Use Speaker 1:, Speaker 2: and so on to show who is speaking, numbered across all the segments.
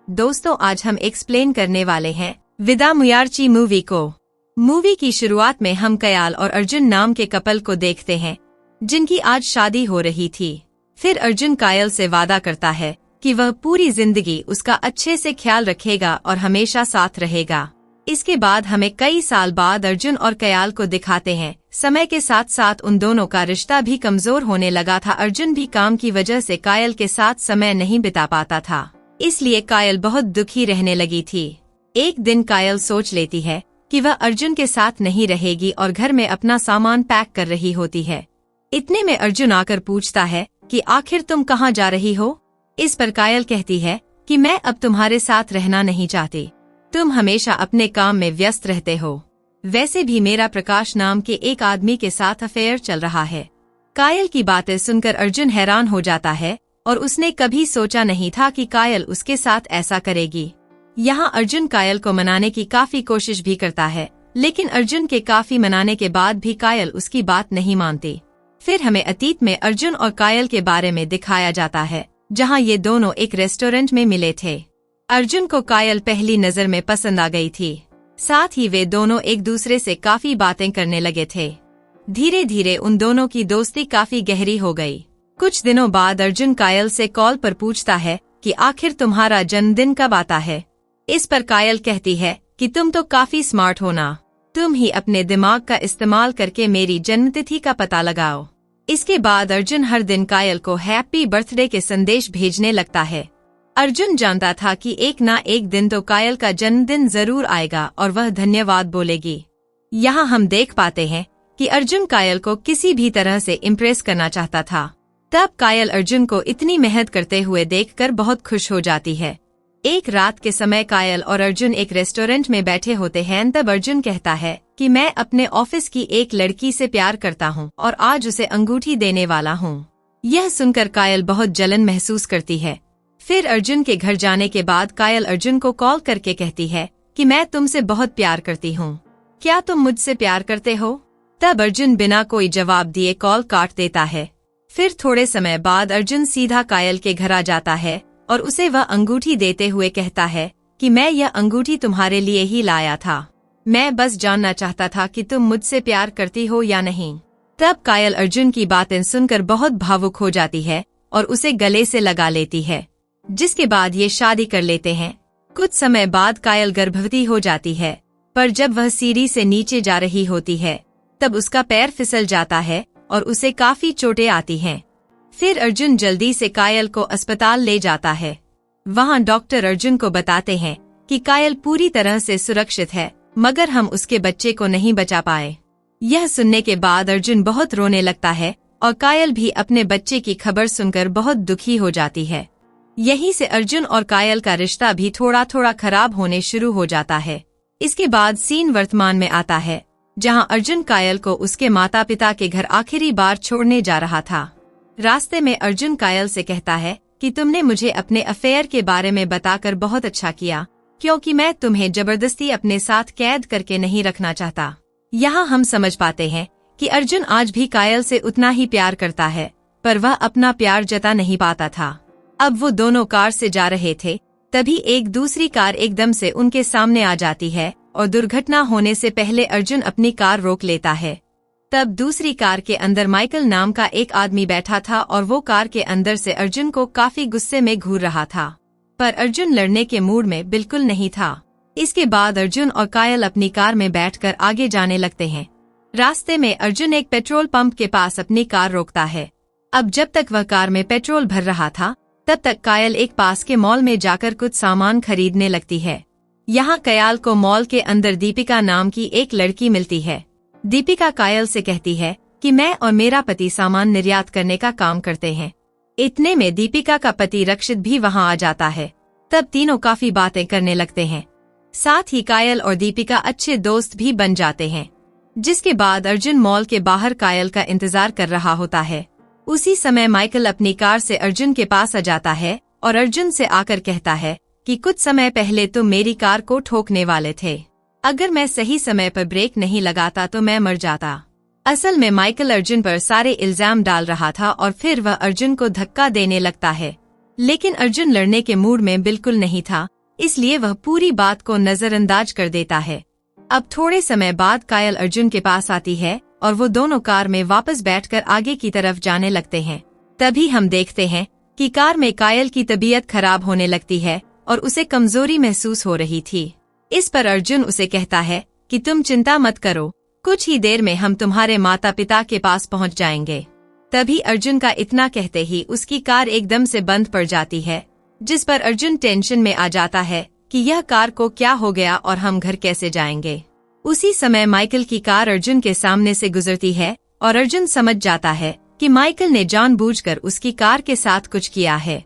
Speaker 1: दोस्तों, आज हम एक्सप्लेन करने वाले हैं विदा मुयार्ची मूवी को। मूवी की शुरुआत में हम कयाल और अर्जुन नाम के कपल को देखते हैं जिनकी आज शादी हो रही थी। फिर अर्जुन कायल से वादा करता है कि वह पूरी जिंदगी उसका अच्छे से ख्याल रखेगा और हमेशा साथ रहेगा। इसके बाद हमें कई साल बाद अर्जुन और कयाल को दिखाते हैं। समय के साथ साथ उन दोनों का रिश्ता भी कमजोर होने लगा था। अर्जुन भी काम की वजह से कायल के साथ समय नहीं बिता पाता था, इसलिए कायल बहुत दुखी रहने लगी थी। एक दिन कायल सोच लेती है कि वह अर्जुन के साथ नहीं रहेगी और घर में अपना सामान पैक कर रही होती है। इतने में अर्जुन आकर पूछता है कि आखिर तुम कहाँ जा रही हो। इस पर कायल कहती है कि मैं अब तुम्हारे साथ रहना नहीं चाहती, तुम हमेशा अपने काम में व्यस्त रहते हो। वैसे भी मेरा प्रकाश नाम के एक आदमी के साथ अफेयर चल रहा है। कायल की बातें सुनकर अर्जुन हैरान हो जाता है और उसने कभी सोचा नहीं था कि कायल उसके साथ ऐसा करेगी। यहाँ अर्जुन कायल को मनाने की काफी कोशिश भी करता है, लेकिन अर्जुन के काफी मनाने के बाद भी कायल उसकी बात नहीं मानती। फिर हमें अतीत में अर्जुन और कायल के बारे में दिखाया जाता है, जहाँ ये दोनों एक रेस्टोरेंट में मिले थे। अर्जुन को कायल पहली नजर में पसंद आ गई थी, साथ ही वे दोनों एक दूसरे से काफी बातें करने लगे थे। धीरे धीरे उन दोनों की दोस्ती काफी गहरी हो गई। कुछ दिनों बाद अर्जुन कायल से कॉल पर पूछता है कि आखिर तुम्हारा जन्मदिन कब आता है। इस पर कायल कहती है कि तुम तो काफी स्मार्ट हो ना, तुम ही अपने दिमाग का इस्तेमाल करके मेरी जन्मतिथि का पता लगाओ। इसके बाद अर्जुन हर दिन कायल को हैप्पी बर्थडे के संदेश भेजने लगता है। अर्जुन जानता था कि एक ना एक दिन तो कायल का जन्मदिन जरूर आएगा और वह धन्यवाद बोलेगी। यहाँ हम देख पाते हैं कि अर्जुन कायल को किसी भी तरह से इम्प्रेस करना चाहता था। तब कायल अर्जुन को इतनी मेहनत करते हुए देखकर बहुत खुश हो जाती है। एक रात के समय कायल और अर्जुन एक रेस्टोरेंट में बैठे होते हैं। तब अर्जुन कहता है कि मैं अपने ऑफिस की एक लड़की से प्यार करता हूँ और आज उसे अंगूठी देने वाला हूँ। यह सुनकर कायल बहुत जलन महसूस करती है। फिर अर्जुन के घर जाने के बाद कायल अर्जुन को कॉल करके कहती है कि मैं तुमसे बहुत प्यार करती हूँ, क्या तुम मुझसे प्यार करते हो। तब अर्जुन बिना कोई जवाब दिए कॉल काट देता है। फिर थोड़े समय बाद अर्जुन सीधा कायल के घर आ जाता है और उसे वह अंगूठी देते हुए कहता है कि मैं यह अंगूठी तुम्हारे लिए ही लाया था, मैं बस जानना चाहता था कि तुम मुझसे प्यार करती हो या नहीं। तब कायल अर्जुन की बातें सुनकर बहुत भावुक हो जाती है और उसे गले से लगा लेती है, जिसके बाद ये शादी कर लेते हैं। कुछ समय बाद कायल गर्भवती हो जाती है, पर जब वह सीढ़ी से नीचे जा रही होती है तब उसका पैर फिसल जाता है और उसे काफी चोटें आती हैं। फिर अर्जुन जल्दी से कायल को अस्पताल ले जाता है। वहाँ डॉक्टर अर्जुन को बताते हैं कि कायल पूरी तरह से सुरक्षित है, मगर हम उसके बच्चे को नहीं बचा पाए। यह सुनने के बाद अर्जुन बहुत रोने लगता है और कायल भी अपने बच्चे की खबर सुनकर बहुत दुखी हो जाती है। यहीं से अर्जुन और कायल का रिश्ता भी थोड़ा थोड़ा खराब होने शुरू हो जाता है। इसके बाद सीन वर्तमान में आता है, जहां अर्जुन कायल को उसके माता पिता के घर आखिरी बार छोड़ने जा रहा था। रास्ते में अर्जुन कायल से कहता है कि तुमने मुझे अपने अफेयर के बारे में बताकर बहुत अच्छा किया, क्योंकि मैं तुम्हें जबरदस्ती अपने साथ कैद करके नहीं रखना चाहता। यहाँ हम समझ पाते हैं कि अर्जुन आज भी कायल से उतना ही प्यार करता है, पर वह अपना प्यार जता नहीं पाता था। अब वो दोनों कार से जा रहे थे, तभी एक दूसरी कार एकदम से उनके सामने आ जाती है और दुर्घटना होने से पहले अर्जुन अपनी कार रोक लेता है। तब दूसरी कार के अंदर माइकल नाम का एक आदमी बैठा था और वो कार के अंदर से अर्जुन को काफी गुस्से में घूर रहा था, पर अर्जुन लड़ने के मूड में बिल्कुल नहीं था। इसके बाद अर्जुन और कायल अपनी कार में बैठकर आगे जाने लगते हैं। रास्ते में अर्जुन एक पेट्रोल पंप के पास अपनी कार रोकता है। अब जब तक वह कार में पेट्रोल भर रहा था, तब तक कायल एक पास के मॉल में जाकर कुछ सामान खरीदने लगती है। यहाँ कायल को मॉल के अंदर दीपिका नाम की एक लड़की मिलती है। दीपिका कायल से कहती है कि मैं और मेरा पति सामान निर्यात करने का काम करते हैं। इतने में दीपिका का पति रक्षित भी वहाँ आ जाता है। तब तीनों काफी बातें करने लगते हैं। साथ ही कायल और दीपिका अच्छे दोस्त भी बन जाते हैं। जिसके बाद अर्जुन मॉल के बाहर कायल का इंतजार कर रहा होता है। उसी समय माइकल अपनी कार से अर्जुन के पास आ जाता है और अर्जुन से आकर कहता है कि कुछ समय पहले तुम मेरी कार को ठोकने वाले थे, अगर मैं सही समय पर ब्रेक नहीं लगाता तो मैं मर जाता। असल में माइकल अर्जुन पर सारे इल्जाम डाल रहा था और फिर वह अर्जुन को धक्का देने लगता है। लेकिन अर्जुन लड़ने के मूड में बिल्कुल नहीं था इसलिए वह पूरी बात को नजरअंदाज कर देता है। अब थोड़े समय बाद कायल अर्जुन के पास आती है और वो दोनों कार में वापस बैठकर आगे की तरफ जाने लगते हैं। तभी हम देखते हैं कि कार में कायल की तबीयत खराब होने लगती है और उसे कमजोरी महसूस हो रही थी। इस पर अर्जुन उसे कहता है कि तुम चिंता मत करो, कुछ ही देर में हम तुम्हारे माता पिता के पास पहुंच जाएंगे। तभी अर्जुन का इतना कहते ही उसकी कार एकदम से बंद पड़ जाती है, जिस पर अर्जुन टेंशन में आ जाता है कि यह कार को क्या हो गया और हम घर कैसे जाएंगे। उसी समय माइकल की कार अर्जुन के सामने से गुजरती है और अर्जुन समझ जाता है कि माइकल ने जानबूझकर उसकी कार के साथ कुछ किया है।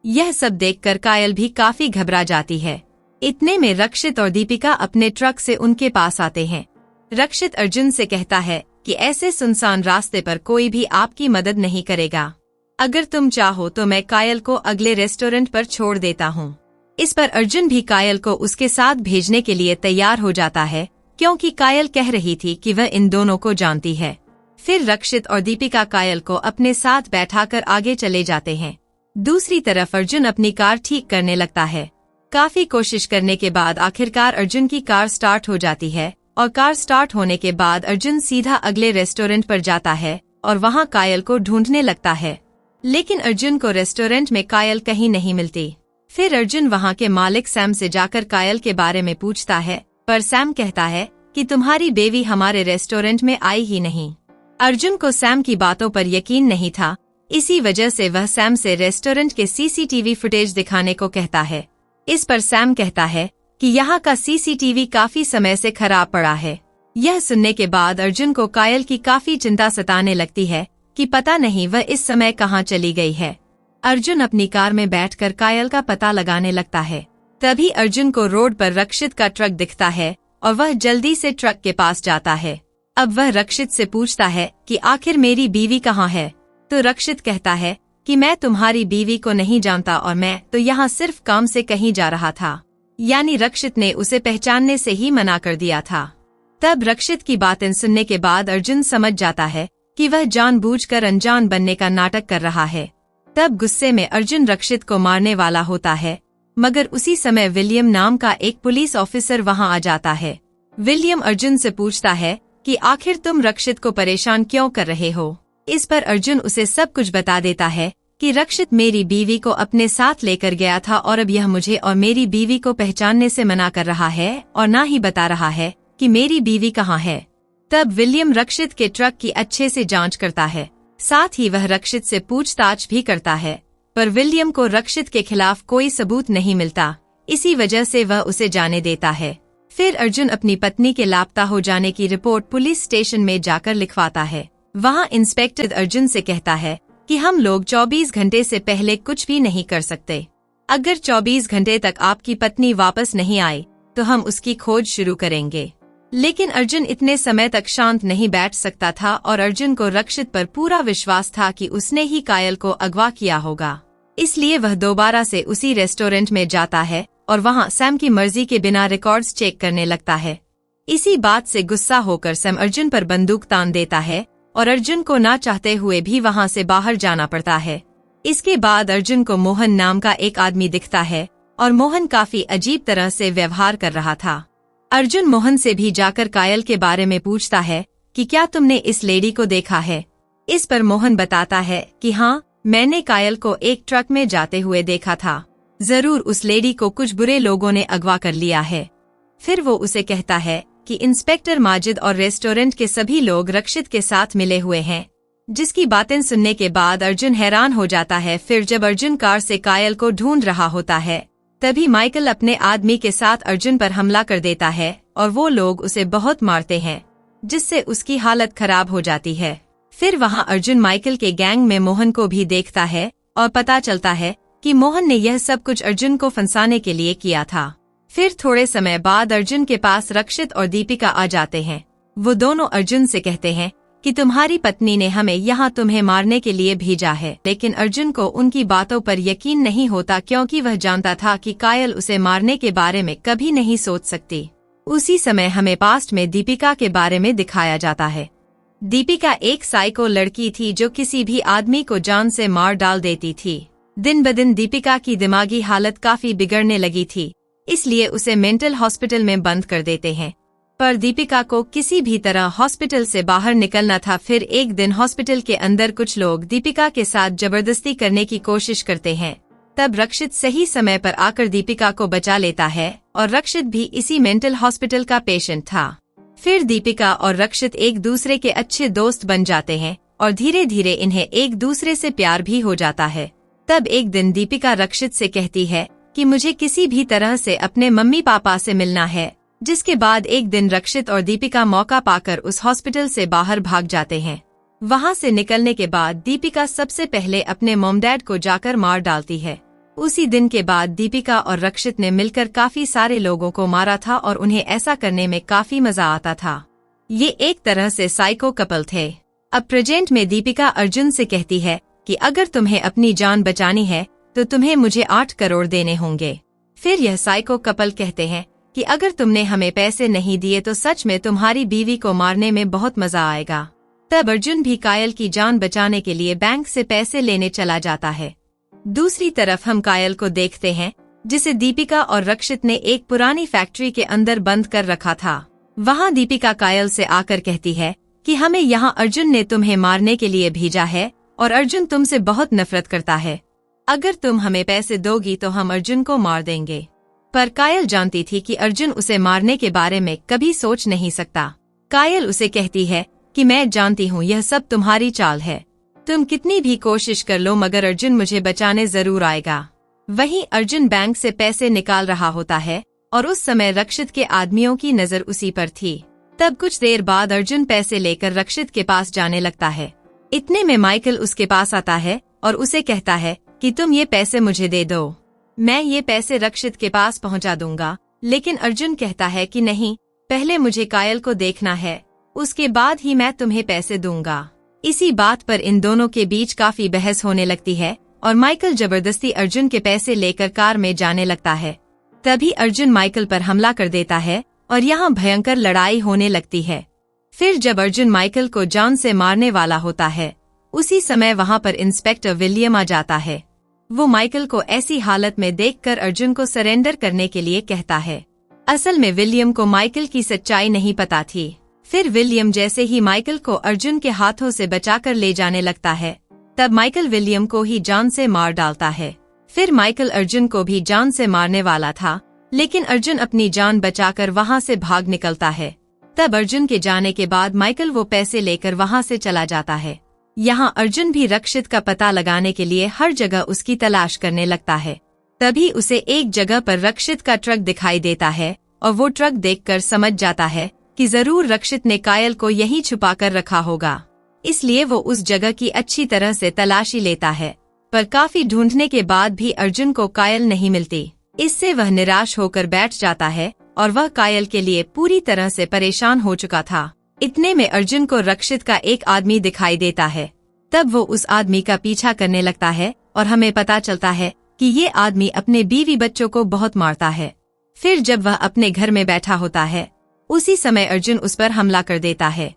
Speaker 1: यह सब देखकर कायल भी काफी घबरा जाती है। इतने में रक्षित और दीपिका अपने ट्रक से उनके पास आते हैं। रक्षित अर्जुन से कहता है कि ऐसे सुनसान रास्ते पर कोई भी आपकी मदद नहीं करेगा। अगर तुम चाहो तो मैं कायल को अगले रेस्टोरेंट पर छोड़ देता हूँ। इस पर अर्जुन भी कायल को उसके साथ भेजने के लिए तैयार हो जाता है, क्योंकि कायल कह रही थी कि वह इन दोनों को जानती है। फिर रक्षित और दीपिका कायल को अपने साथ बैठाकर आगे चले जाते हैं। दूसरी तरफ अर्जुन अपनी कार ठीक करने लगता है। काफी कोशिश करने के बाद आखिरकार अर्जुन की कार स्टार्ट हो जाती है और कार स्टार्ट होने के बाद अर्जुन सीधा अगले रेस्टोरेंट पर जाता है और वहां कायल को ढूंढने लगता है। लेकिन अर्जुन को रेस्टोरेंट में कायल कहीं नहीं मिलती। फिर अर्जुन वहां के मालिक सैम से जाकर कायल के बारे में पूछता है, पर सैम कहता है कि तुम्हारी बेवी हमारे रेस्टोरेंट में आई ही नहीं। अर्जुन को सैम की बातों पर यकीन नहीं था, इसी वजह से वह सैम से रेस्टोरेंट के सीसीटीवी फुटेज दिखाने को कहता है। इस पर सैम कहता है कि यहाँ का सीसीटीवी काफी समय से खराब पड़ा है। यह सुनने के बाद अर्जुन को कायल की काफी चिंता सताने लगती है कि पता नहीं वह इस समय कहाँ चली गई है। अर्जुन अपनी कार में बैठकर कायल का पता लगाने लगता है। तभी अर्जुन को रोड पर रक्षित का ट्रक दिखता है और वह जल्दी से ट्रक के पास जाता है। अब वह रक्षित से पूछता है कि आखिर मेरी बीवी कहाँ है। तो रक्षित कहता है कि मैं तुम्हारी बीवी को नहीं जानता और मैं तो यहाँ सिर्फ काम से कहीं जा रहा था। यानी रक्षित ने उसे पहचानने से ही मना कर दिया था। तब रक्षित की बातें सुनने के बाद अर्जुन समझ जाता है कि वह जानबूझकर अनजान बनने का नाटक कर रहा है। तब गुस्से में अर्जुन रक्षित को मारने वाला होता है, मगर उसी समय विलियम नाम का एक पुलिस ऑफिसर वहां आ जाता है। विलियम अर्जुन से पूछता है कि आखिर तुम रक्षित को परेशान क्यों कर रहे हो। इस पर अर्जुन उसे सब कुछ बता देता है कि रक्षित मेरी बीवी को अपने साथ लेकर गया था और अब यह मुझे और मेरी बीवी को पहचानने से मना कर रहा है और ना ही बता रहा है कि मेरी बीवी कहाँ है। तब विलियम रक्षित के ट्रक की अच्छे से जांच करता है, साथ ही वह रक्षित से पूछताछ भी करता है, पर विलियम को रक्षित के खिलाफ कोई सबूत नहीं मिलता। इसी वजह से वह उसे जाने देता है। फिर अर्जुन अपनी पत्नी के लापता हो जाने की रिपोर्ट पुलिस स्टेशन में जाकर लिखवाता है। वहां इंस्पेक्टर अर्जुन से कहता है कि हम लोग 24 घंटे से पहले कुछ भी नहीं कर सकते। अगर 24 घंटे तक आपकी पत्नी वापस नहीं आई तो हम उसकी खोज शुरू करेंगे। लेकिन अर्जुन इतने समय तक शांत नहीं बैठ सकता था और अर्जुन को रक्षित पर पूरा विश्वास था कि उसने ही कायल को अगवा किया होगा। इसलिए वह दोबारा से उसी रेस्टोरेंट में जाता है और वहां सैम की मर्जी के बिना रिकॉर्ड्स चेक करने लगता है। इसी बात से गुस्सा होकर सैम अर्जुन पर बंदूक तान देता है और अर्जुन को ना चाहते हुए भी वहां से बाहर जाना पड़ता है। इसके बाद अर्जुन को मोहन नाम का एक आदमी दिखता है और मोहन काफी अजीब तरह से व्यवहार कर रहा था। अर्जुन मोहन से भी जाकर कायल के बारे में पूछता है कि क्या तुमने इस लेडी को देखा है। इस पर मोहन बताता है कि हाँ, मैंने कायल को एक ट्रक में जाते हुए देखा था। जरूर उस लेडी को कुछ बुरे लोगों ने अगवा कर लिया है। फिर वो उसे कहता है कि इंस्पेक्टर माजिद और रेस्टोरेंट के सभी लोग रक्षित के साथ मिले हुए हैं, जिसकी बातें सुनने के बाद अर्जुन हैरान हो जाता है। फिर जब अर्जुन कार से कायल को ढूंढ रहा होता है, तभी माइकल अपने आदमी के साथ अर्जुन पर हमला कर देता है और वो लोग उसे बहुत मारते हैं, जिससे उसकी हालत खराब हो जाती है। फिर वहां अर्जुन माइकल के गैंग में मोहन को भी देखता है और पता चलता है कि मोहन ने यह सब कुछ अर्जुन को फंसाने के लिए किया था। फिर थोड़े समय बाद अर्जुन के पास रक्षित और दीपिका आ जाते हैं। वो दोनों अर्जुन से कहते हैं कि तुम्हारी पत्नी ने हमें यहाँ तुम्हें मारने के लिए भेजा है। लेकिन अर्जुन को उनकी बातों पर यकीन नहीं होता, क्योंकि वह जानता था कि कायल उसे मारने के बारे में कभी नहीं सोच सकती। उसी समय हमें पास्ट में दीपिका के बारे में दिखाया जाता है। दीपिका एक साइको लड़की थी जो किसी भी आदमी को जान से मार डाल देती थी। दिन ब दिन दीपिका की दिमागी हालत काफी बिगड़ने लगी थी इसलिए उसे मेंटल हॉस्पिटल में बंद कर देते हैं। पर दीपिका को किसी भी तरह हॉस्पिटल से बाहर निकलना था। फिर एक दिन हॉस्पिटल के अंदर कुछ लोग दीपिका के साथ जबरदस्ती करने की कोशिश करते हैं। तब रक्षित सही समय पर आकर दीपिका को बचा लेता है और रक्षित भी इसी मेंटल हॉस्पिटल का पेशेंट था। फिर दीपिका और रक्षित एक दूसरे के अच्छे दोस्त बन जाते हैं और धीरे धीरे इन्हें एक दूसरे से प्यार भी हो जाता है। तब एक दिन दीपिका रक्षित से कहती है कि मुझे किसी भी तरह से अपने मम्मी पापा से मिलना है, जिसके बाद एक दिन रक्षित और दीपिका मौका पाकर उस हॉस्पिटल से बाहर भाग जाते हैं। वहां से निकलने के बाद दीपिका सबसे पहले अपने मॉम डैड को जाकर मार डालती है। उसी दिन के बाद दीपिका और रक्षित ने मिलकर काफी सारे लोगों को मारा था और उन्हें ऐसा करने में काफी मजा आता था। ये एक तरह से साइको कपल थे। अब प्रेजेंट में दीपिका अर्जुन से कहती है कि अगर तुम्हें अपनी जान बचानी है तो तुम्हें मुझे 8 करोड़ देने होंगे। फिर यह साइको कपल कहते हैं कि अगर तुमने हमें पैसे नहीं दिए तो सच में तुम्हारी बीवी को मारने में बहुत मजा आएगा। तब अर्जुन भी कायल की जान बचाने के लिए बैंक से पैसे लेने चला जाता है। दूसरी तरफ हम कायल को देखते हैं, जिसे दीपिका और रक्षित ने एक पुरानी फैक्ट्री के अंदर बंद कर रखा था। वहां दीपिका कायल से आकर कहती है कि हमें यहाँ अर्जुन ने तुम्हें मारने के लिए भेजा है और अर्जुन तुमसे बहुत नफरत करता है। अगर तुम हमें पैसे दोगी तो हम अर्जुन को मार देंगे। पर कायल जानती थी कि अर्जुन उसे मारने के बारे में कभी सोच नहीं सकता। कायल उसे कहती है कि मैं जानती हूँ यह सब तुम्हारी चाल है, तुम कितनी भी कोशिश कर लो मगर अर्जुन मुझे बचाने जरूर आएगा। वहीं अर्जुन बैंक से पैसे निकाल रहा होता है और उस समय रक्षित के आदमियों की नजर उसी पर थी। तब कुछ देर बाद अर्जुन पैसे लेकर रक्षित के पास जाने लगता है। इतने में माइकल उसके पास आता है और उसे कहता है कि तुम ये पैसे मुझे दे दो, मैं ये पैसे रक्षित के पास पहुंचा दूंगा। लेकिन अर्जुन कहता है कि नहीं, पहले मुझे कायल को देखना है, उसके बाद ही मैं तुम्हें पैसे दूंगा। इसी बात पर इन दोनों के बीच काफी बहस होने लगती है और माइकल जबरदस्ती अर्जुन के पैसे लेकर कार में जाने लगता है। तभी अर्जुन माइकल पर हमला कर देता है और यहाँ भयंकर लड़ाई होने लगती है। फिर जब अर्जुन माइकल को जान से मारने वाला होता है, उसी समय वहाँ पर इंस्पेक्टर विलियम आ जाता है। वो माइकल को ऐसी हालत में देखकर अर्जुन को सरेंडर करने के लिए कहता है। असल में विलियम को माइकल की सच्चाई नहीं पता थी। फिर विलियम जैसे ही माइकल को अर्जुन के हाथों से बचाकर ले जाने लगता है, तब माइकल विलियम को ही जान से मार डालता है। फिर माइकल अर्जुन को भी जान से मारने वाला था, लेकिन अर्जुन अपनी जान बचाकर वहां से भाग निकलता है। तब अर्जुन के जाने के बाद माइकल वो पैसे लेकर वहां से चला जाता है। यहाँ अर्जुन भी रक्षित का पता लगाने के लिए हर जगह उसकी तलाश करने लगता है। तभी उसे एक जगह पर रक्षित का ट्रक दिखाई देता है और वो ट्रक देखकर समझ जाता है कि जरूर रक्षित ने कायल को यहीं छुपा कर रखा होगा। इसलिए वो उस जगह की अच्छी तरह से तलाशी लेता है, पर काफी ढूंढने के बाद भी अर्जुन को कायल नहीं मिलती। इससे वह निराश होकर बैठ जाता है और वह कायल के लिए पूरी तरह से परेशान हो चुका था। इतने में अर्जुन को रक्षित का एक आदमी दिखाई देता है। तब वो उस आदमी का पीछा करने लगता है और हमें पता चलता है कि ये आदमी अपने बीवी बच्चों को बहुत मारता है। फिर जब वह अपने घर में बैठा होता है, उसी समय अर्जुन उस पर हमला कर देता है।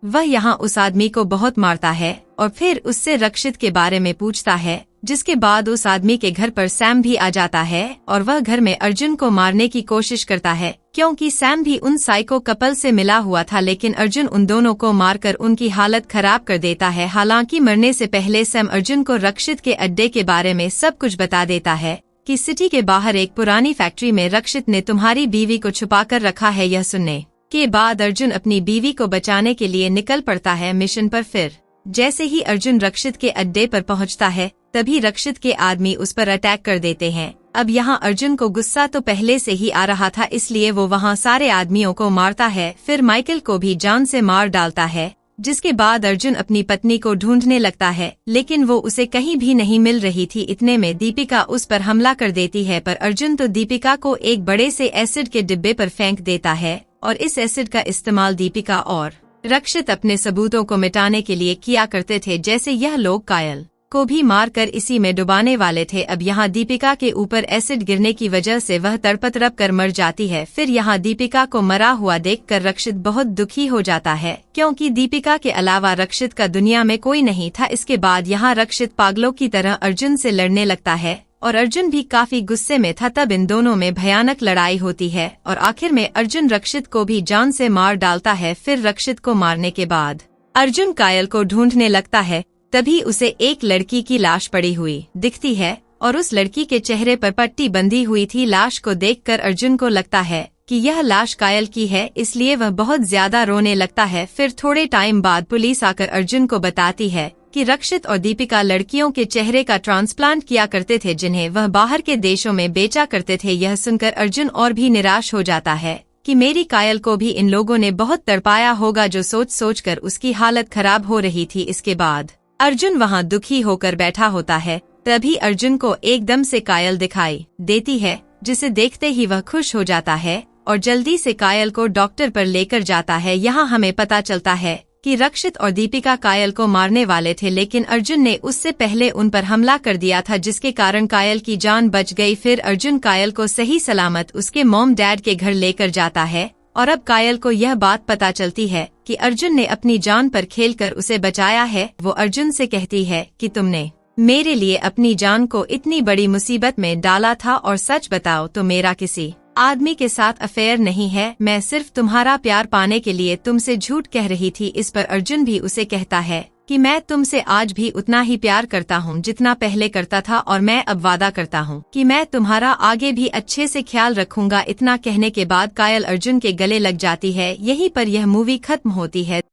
Speaker 1: वह यहाँ उस आदमी को बहुत मारता है और फिर उससे रक्षित के बारे में पूछता है, जिसके बाद उस आदमी के घर पर सैम भी आ जाता है और वह घर में अर्जुन को मारने की कोशिश करता है, क्योंकि सैम भी उन साइको कपल से मिला हुआ था। लेकिन अर्जुन उन दोनों को मारकर उनकी हालत खराब कर देता है। हालांकि मरने से पहले सैम अर्जुन को रक्षित के अड्डे के बारे में सब कुछ बता देता है कि सिटी के बाहर एक पुरानी फैक्ट्री में रक्षित ने तुम्हारी बीवी को छुपा कर रखा है। यह सुनने के बाद अर्जुन अपनी बीवी को बचाने के लिए निकल पड़ता है मिशन पर। फिर जैसे ही अर्जुन रक्षित के अड्डे पर पहुंचता है, तभी रक्षित के आदमी उस पर अटैक कर देते हैं। अब यहाँ अर्जुन को गुस्सा तो पहले से ही आ रहा था, इसलिए वो वहाँ सारे आदमियों को मारता है। फिर माइकल को भी जान से मार डालता है, जिसके बाद अर्जुन अपनी पत्नी को ढूंढने लगता है, लेकिन वो उसे कहीं भी नहीं मिल रही थी। इतने में दीपिका उस पर हमला कर देती है, पर अर्जुन तो दीपिका को एक बड़े से एसिड के डिब्बे पर फेंक देता है और इस एसिड का इस्तेमाल दीपिका और रक्षित अपने सबूतों को मिटाने के लिए किया करते थे, जैसे यह लोग कायल को भी मारकर इसी में डुबाने वाले थे। अब यहाँ दीपिका के ऊपर एसिड गिरने की वजह से वह तड़प कर मर जाती है। फिर यहाँ दीपिका को मरा हुआ देखकर रक्षित बहुत दुखी हो जाता है, क्योंकि दीपिका के अलावा रक्षित का दुनिया में कोई नहीं था। इसके बाद यहाँ रक्षित पागलों की तरह अर्जुन से लड़ने लगता है, और अर्जुन भी काफी गुस्से में था। तब इन दोनों में भयानक लड़ाई होती है और आखिर में अर्जुन रक्षित को भी जान से मार डालता है। फिर रक्षित को मारने के बाद अर्जुन कायल को ढूंढने लगता है। तभी उसे एक लड़की की लाश पड़ी हुई दिखती है और उस लड़की के चेहरे पर पट्टी बंधी हुई थी। लाश को देखकर अर्जुन को लगता है कि यह लाश कायल की है, इसलिए वह बहुत ज्यादा रोने लगता है। फिर थोड़े टाइम बाद पुलिस आकर अर्जुन को बताती है कि रक्षित और दीपिका लड़कियों के चेहरे का ट्रांसप्लांट किया करते थे, जिन्हें वह बाहर के देशों में बेचा करते थे। यह सुनकर अर्जुन और भी निराश हो जाता है कि मेरी कायल को भी इन लोगों ने बहुत तड़पाया होगा, जो सोच सोचकर उसकी हालत खराब हो रही थी। इसके बाद अर्जुन वहां दुखी होकर बैठा होता है। तभी अर्जुन को एकदम से कायल दिखाई देती है, जिसे देखते ही वह खुश हो जाता है और जल्दी से कायल को डॉक्टर पर लेकर जाता है। यहाँ हमें पता चलता है कि रक्षित और दीपिका कायल को मारने वाले थे, लेकिन अर्जुन ने उससे पहले उन पर हमला कर दिया था, जिसके कारण कायल की जान बच गई। फिर अर्जुन कायल को सही सलामत उसके मॉम डैड के घर लेकर जाता है और अब कायल को यह बात पता चलती है कि अर्जुन ने अपनी जान पर खेलकर उसे बचाया है। वो अर्जुन से कहती है कि तुमने मेरे लिए अपनी जान को इतनी बड़ी मुसीबत में डाला था, और सच बताओ तो मेरा किसी आदमी के साथ अफेयर नहीं है। मैं सिर्फ तुम्हारा प्यार पाने के लिए तुमसे झूठ कह रही थी। इस पर अर्जुन भी उसे कहता है कि मैं तुमसे आज भी उतना ही प्यार करता हूँ जितना पहले करता था, और मैं अब वादा करता हूँ कि मैं तुम्हारा आगे भी अच्छे से ख्याल रखूंगा। इतना कहने के बाद कायल अर्जुन के गले लग जाती है। यहीं पर यह मूवी खत्म होती है।